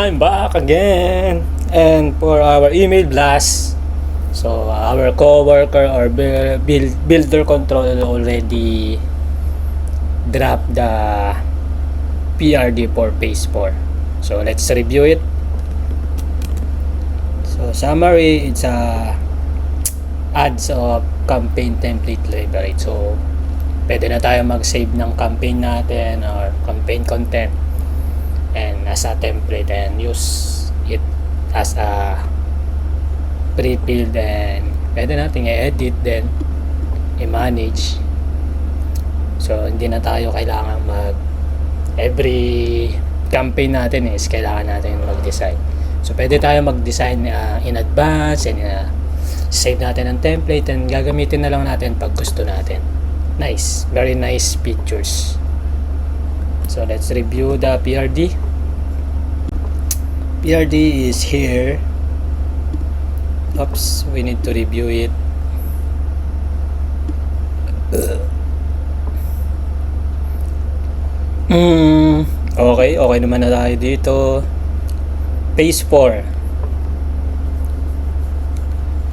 I'm back again. And for our email blast, so our coworker or builder control already dropped the PRD for phase 4. So let's review it. So summary, it's a ads of campaign template library. So pwede na tayo mag-save ng campaign natin or campaign content and as a template and use it as a pre-filled, and pwede natin i-edit then i-manage. So hindi na tayo kailangan every campaign natin is kailangan natin mag-design. So pwede tayo mag-design in advance and save natin ang template and gagamitin na lang natin pag gusto natin. Nice, very nice features. So let's review the PRD. PRD is here. Oops, we need to review it. Okay naman na tayo dito. Phase 4.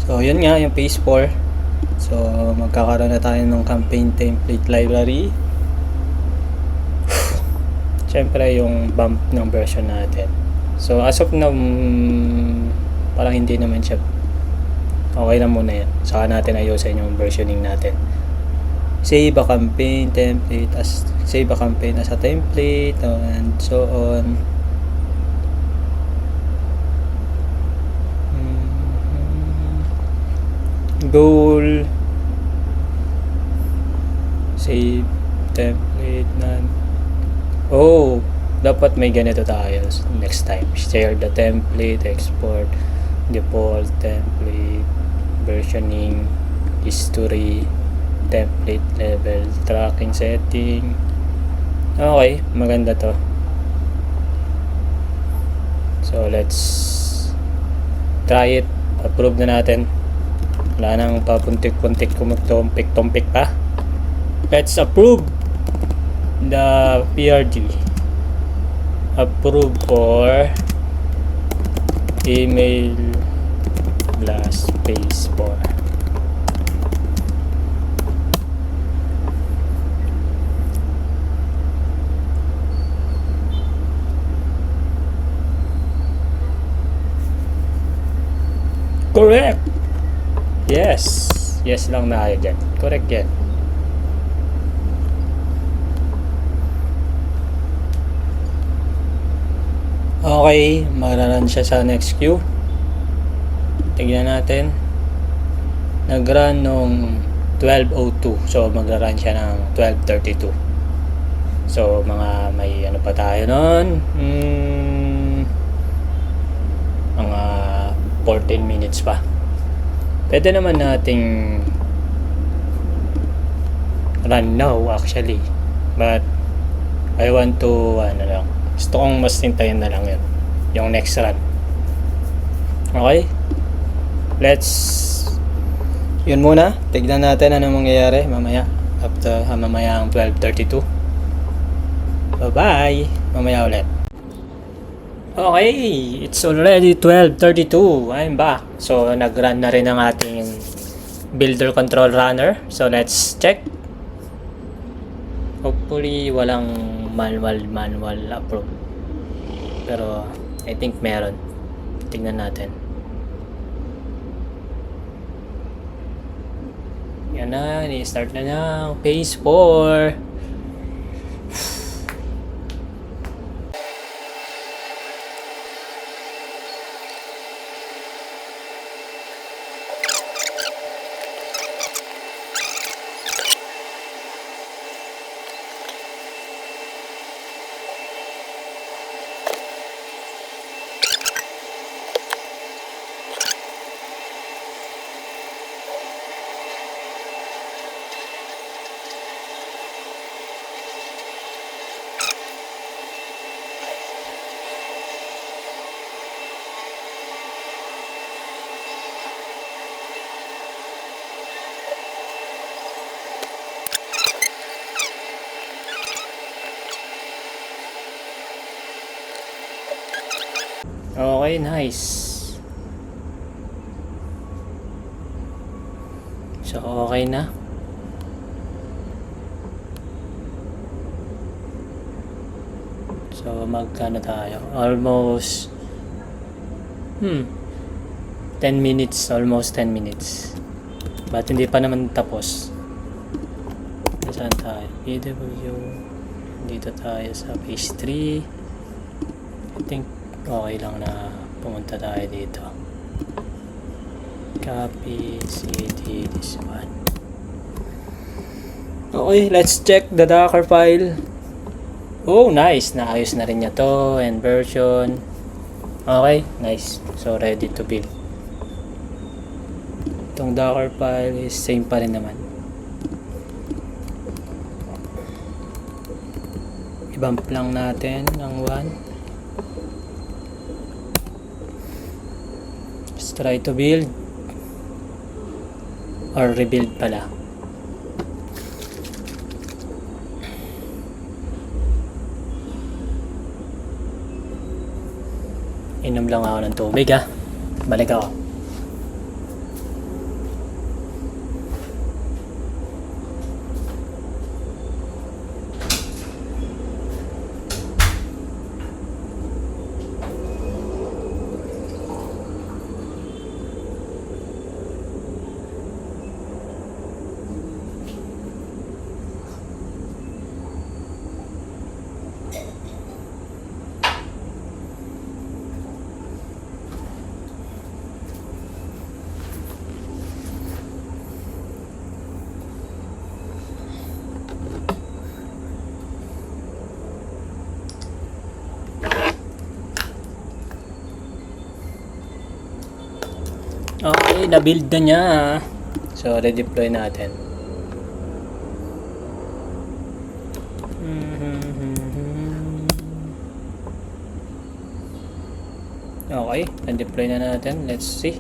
So yun nga yung phase 4. So magkakaroon na tayo ng campaign template library. Siyempre yung bump ng version natin. So as of now, parang hindi naman siya okay na muna yan. Saka natin ayusin yung versioning natin. Save a campaign template as save a campaign as a template and so on. Goal, save template na. Oh, dapat may ganito tayo next time. Share the template, export, default template, versioning, history, template level, tracking setting. Okay, maganda to. So let's try it. Approve na natin. Wala nang papuntik-puntik kumagtumpik-tumpik pa. Let's approve the PRD. Approve for email blast phase 4. Correct. Yes lang na kayo dyan. Correct yan. Okay, mararan siya sa next queue. Tignan natin. Nag-run nung 12:02. So magra-run siya ng 12:32. So mga may ano pa tayo nun. Mga 14 minutes pa. Pwede naman nating run now actually. But I want to gusto kong mas tintayin na lang yun yung next run. Okay, let's yun muna, tignan natin anong mangyayari mamaya after mamaya ang 12:32. Bye bye, mamaya ulit. Okay, it's already 12:32. I'm back. So nag-run na rin ang ating builder control runner. So let's check. Hopefully walang manual approve. Pero I think meron. Tingnan natin. Yan na, i-start na ng phase 4. Okay, nice. So, okay na. So, magkano tayo? Almost 10 minutes. Almost 10 minutes. But hindi pa naman tapos. Saan tayo? PW. Dito tayo sa page 3. I think okay lang na pumunta tayo dito. Copy, CD, this one. Okay, let's check the Docker file. Oh, nice. Naayos na rin niya to. And version. Okay, nice. So, ready to build. Itong Docker file is same pa rin naman. I-bump lang natin ng 1. Let's try to build. Or rebuild pala. Inom lang ako ng tubig ha. Balik ako. Okay, na-build na niya. So, redeploy natin. Okay, na-deploy na natin. Let's see.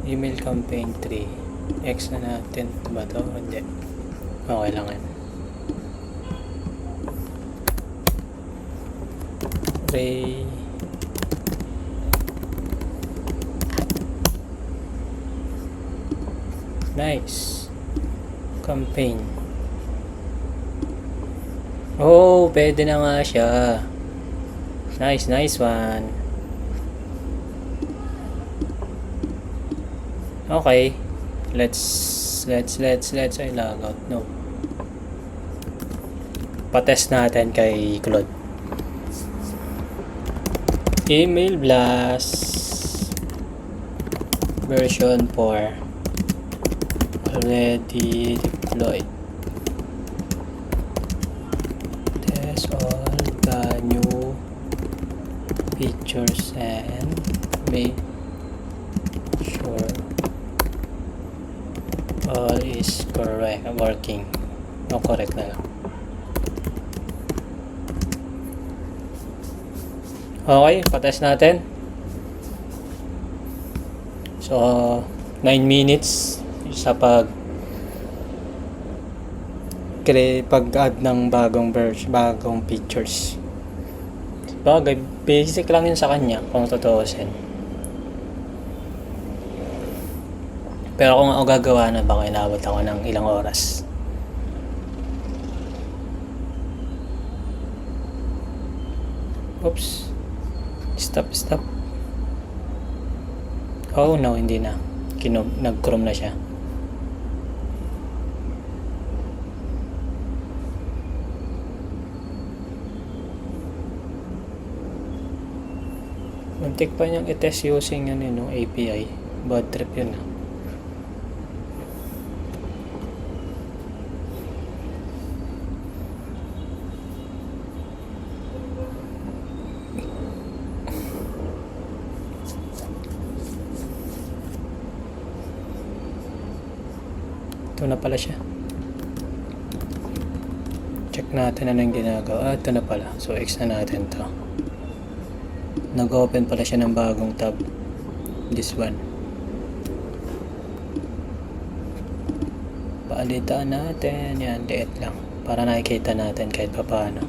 Email campaign 3. X na natin. Ba ito? Hindi. Okay lang yan. Ray. Nice. Campaign. Oh, pwede na nga siya. Nice, nice one. Okay. Let's I log out. No. Pa-test natin kay Claude. Email blast. Version 4. Already deployed. Test all the new features and make sure all is correct, working. No, correct na lang. Okay, patest natin. So 9 minutes sa pag-add ng bagong features. Bagay, basic lang yun sa kanya kung tutuusin. Pero kung ako gagawa na, baka inabot ako ng ilang oras. Oops. Stop. Oh no, hindi na. Nag-chrome na siya. Muntik pa niyang i-test using API. Bad trip yun. Ito na pala siya. Check natin anong ginagawa. Ito na pala. So, X na natin to. Nag-open pala siya ng bagong tab. This one. Paalitaan natin. Yan, liit lang. Para nakikita natin kahit paano.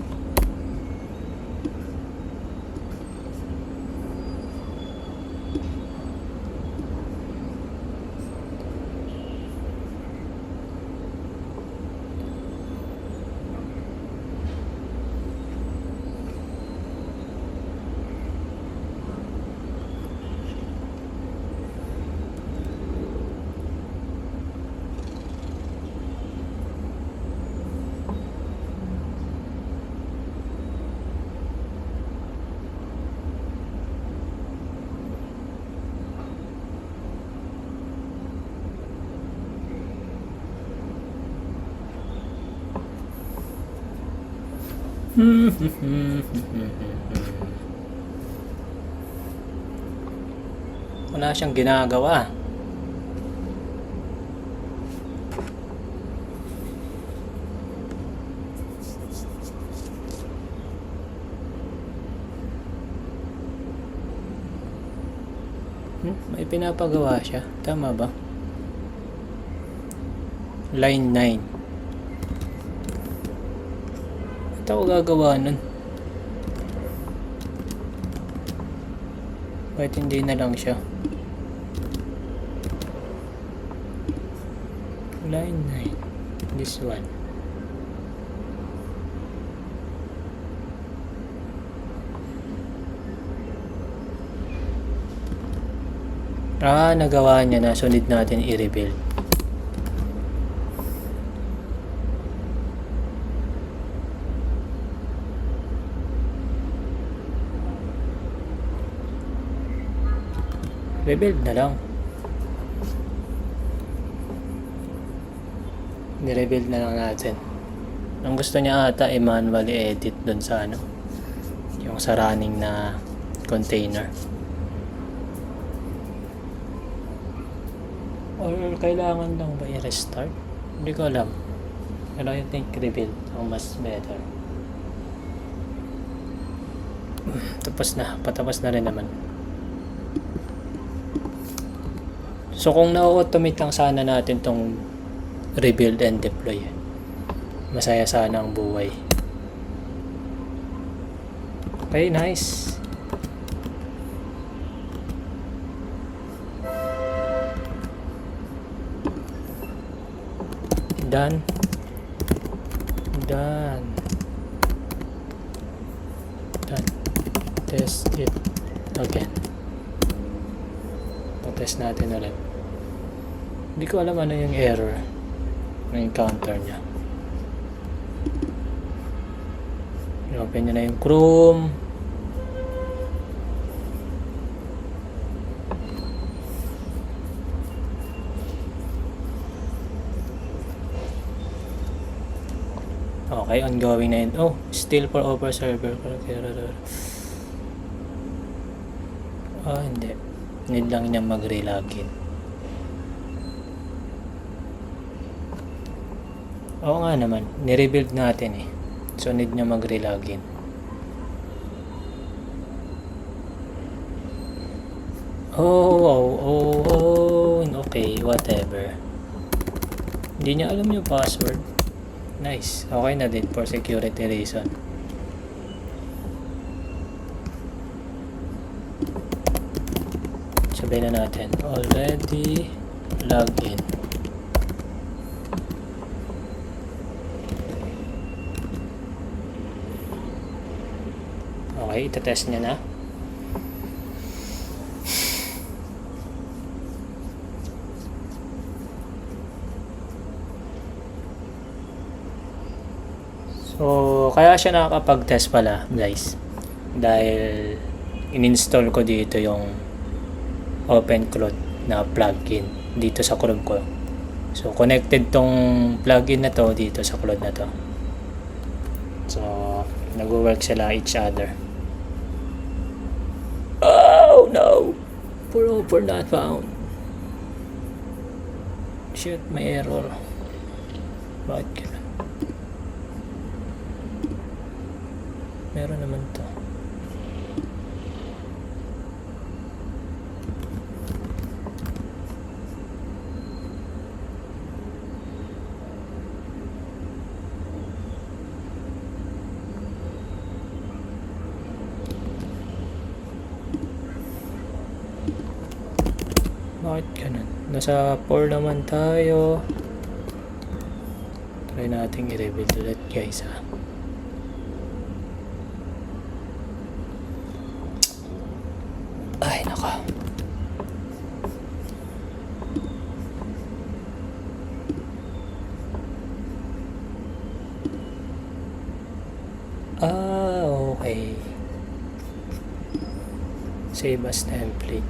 Wala siyang ginagawa. May pinapagawa siya. Tama ba? Line 9. Ba't ako gagawa nun? Ba't hindi na lang siya? Line 9. This one. Nagawa niya na. So need natin i-rebuild. Rebuild na lang. Ni-rebuild na lang natin. Ang gusto niya ata manually edit dun sa yung sa running na container. Or kailangan lang ba i-restart? Hindi ko alam. Pero I think rebuild ang mas better. Tapos na. Patapos na rin naman. So kung na-automate lang sana natin tong rebuild and deploy, masaya sana ang buhay. Okay, nice. Done. Test it again. Test natin ulit. Hindi ko alam ano yung error na encounter niya. I-open niya na yung Chrome. Okay, ongoing na yun. Oh, still for over server. Hindi. Need lang niya mag-relogin. Oo nga naman. Nirebuild natin eh. So need niya mag-relogin. Okay, whatever. Hindi niya alam yung password. Nice. Okay na din for security reason. Sabihin na natin. Already login. Okay, itetest niya na. So, kaya siya nakakapag-test pala, guys. Dahil in-install ko dito yung OpenCloud na plugin dito sa Chrome ko. So, connected tong plugin na to dito sa Cloud na to. So, nag-work sila each other. Oh, no! For not found. Shit, may error. Bakit ka? Meron naman to. Bakit ganun? Nasa 4 naman tayo. Try natin i-rebuild ulit, guys, ha. Ay, nako. Okay. Save as template.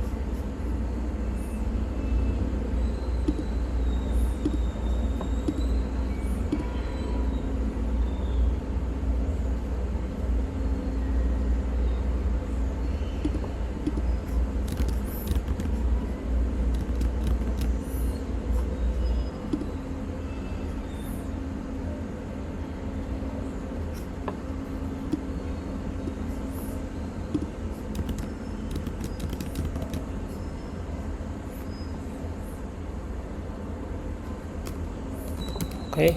Okay.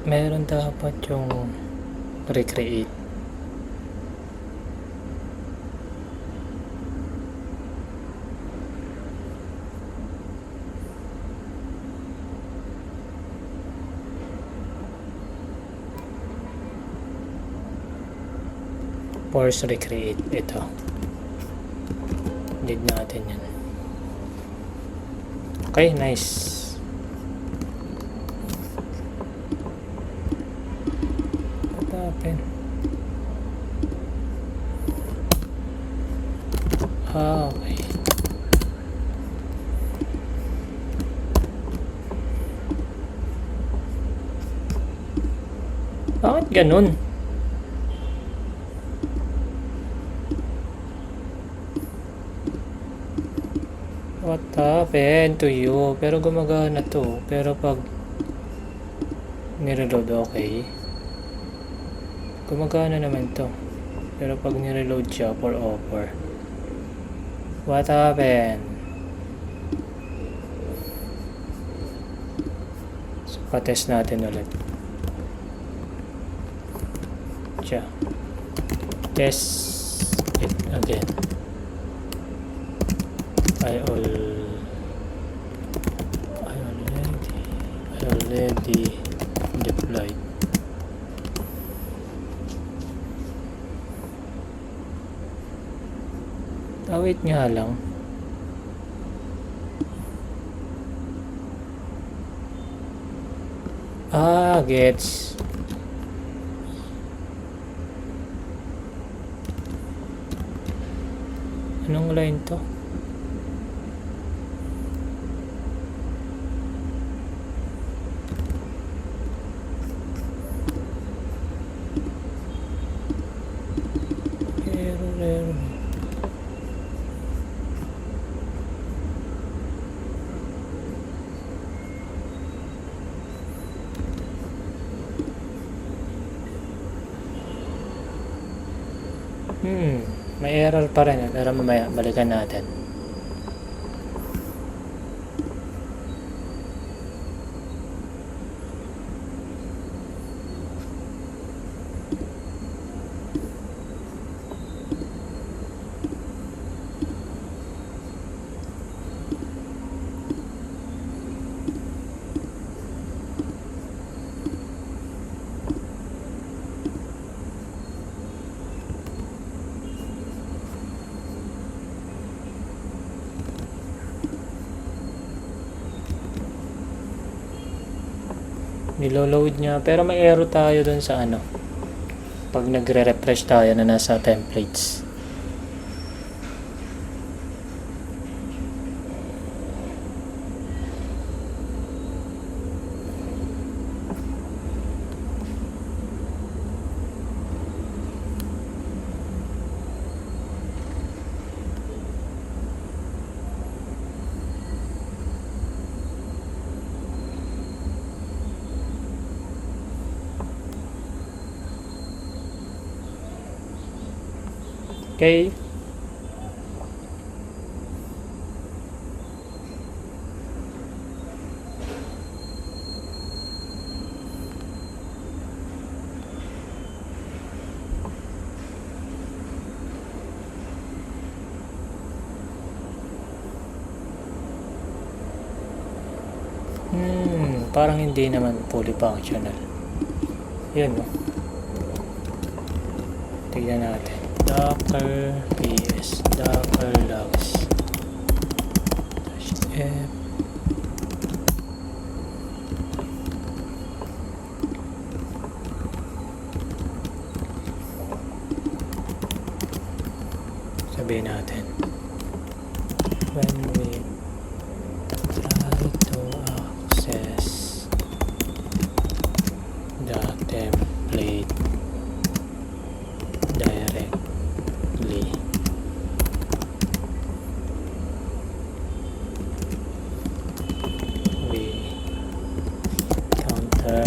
Meron dapat yung recreate. Force recreate. Ito. Need natin yan. Okay, nice. What happened? Okay. Bakit ganun? What happened to you? Pero gumagana to. Pero pag nireload, okay. Gumagana naman to. Pero pag nireload siya for offer. What happened? So, pa-test natin ulit. Siya. Test it again. I already deployed. Wait nga lang. Gets. Anong line to? Error. May error pa rin. Pero mamaya, balikan natin. Nilo-load niya. Pero may error tayo dun sa ano. Pag nagre-refresh tayo na nasa templates. Okay. Parang hindi naman fully functional. Yun, no? Tignan natin. Docker ps docker logs -f sabihin natin when we try to access the template directly, we counter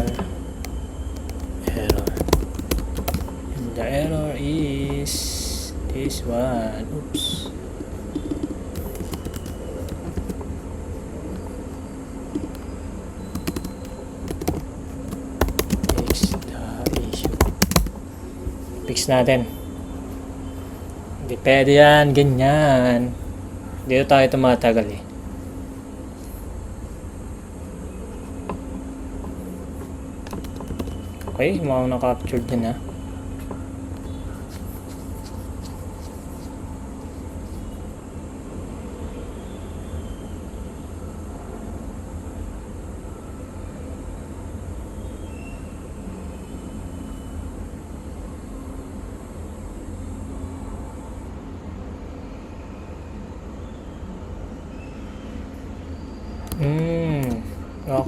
error. this one. Oops. Fix the issue. Fix natin. Hindi pwede yan, ganyan. Dito tayo tumatagal eh. Okay, mukhang na-captured din ha.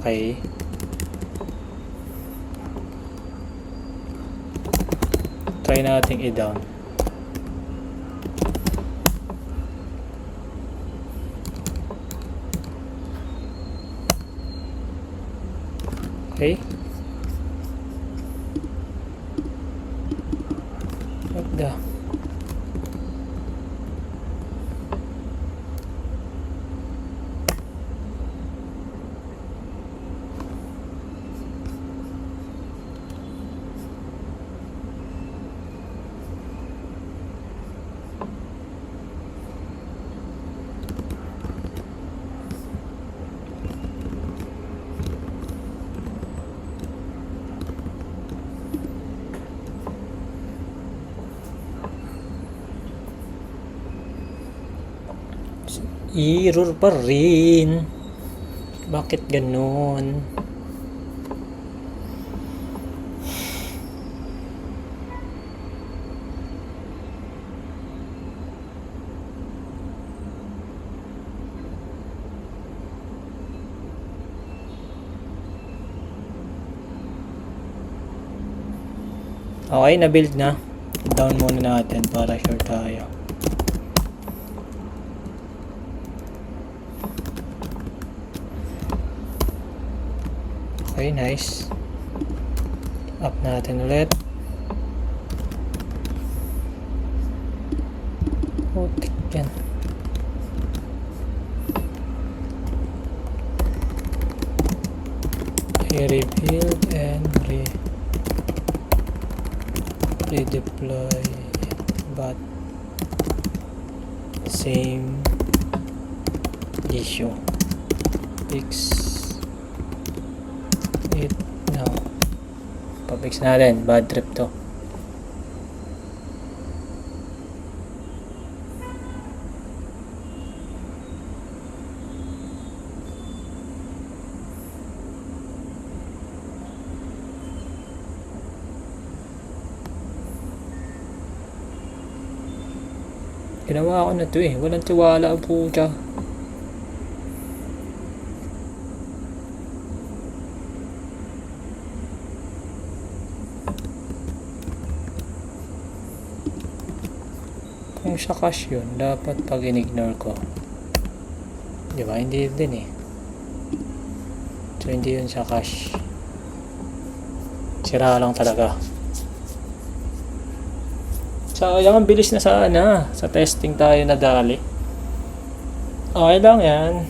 Okay. Try nating i-down. Okay. What the? Error pa rin. Bakit ganon? Okay, na-build na. Down muna natin para sure tayo. Okay, nice. Up natin ulit. Putik yan. I-rebuild and redeploy, but same issue. Fix it now. Pa-fix natin, bad trip to. Ginawa ko na to eh, walang tiwala po siya. Kung sa cache yun, dapat pag in-ignore ko. Diba? Hindi din eh. So hindi yun sa cache. Sira lang talaga. Sayang, ang bilis na sana. Sa testing tayo nadali. Okay lang yan.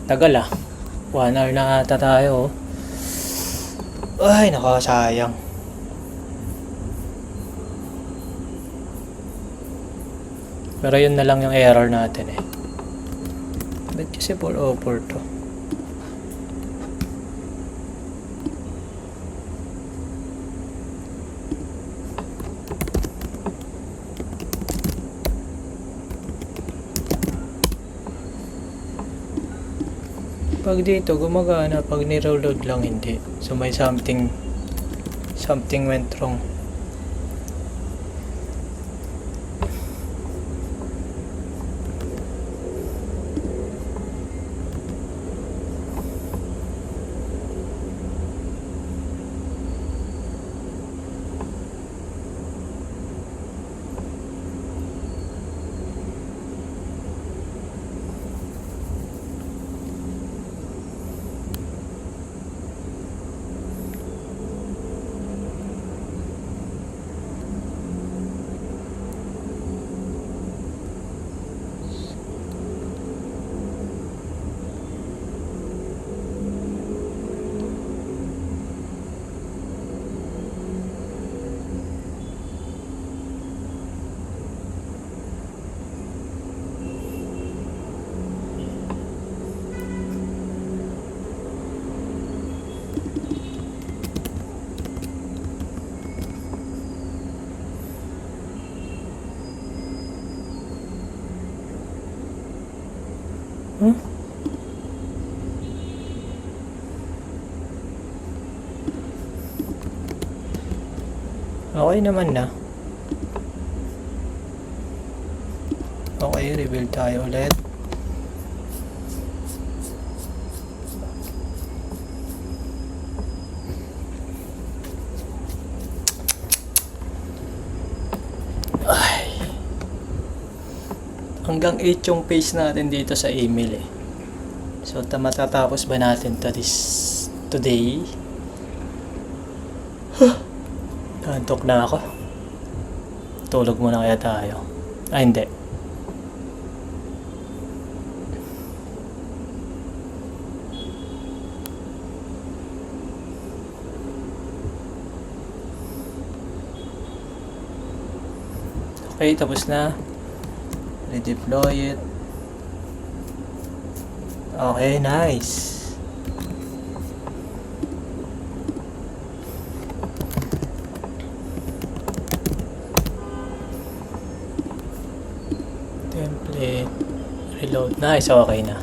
Tagal ah. 1 hour na ata tayo. Ay, nakasayang. Pero yun na lang yung error natin eh. Ba't kasi 404 to? Pag dito gumagana, pag nireload lang hindi. So may something went wrong. Huh? Okay naman na. Okay, rebuild tayo ulit. Hanggang 8 yung pace natin dito sa email eh. So matatapos ba natin to today? Antok na ako. Tulog muna kaya tayo. Hindi. Okay, tapos na. Redeploy it. Okay, nice. Template. Reload. Nice, okay na.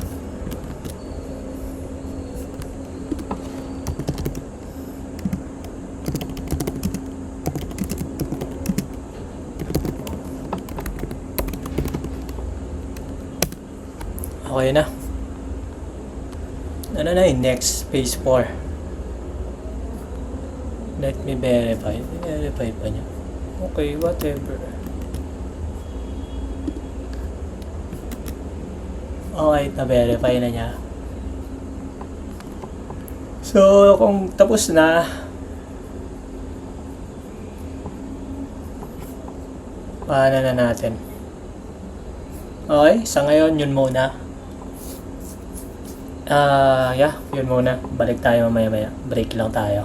Okay na. Ano na yun? Next, phase 4. Let me verify. Verify pa niya. Okay, whatever. Okay, na-verify na niya. So, kung tapos na, paano na natin? Okay, sa ngayon, yun muna. Yeah, yun muna. Balik tayo mamaya-maya. Break lang tayo.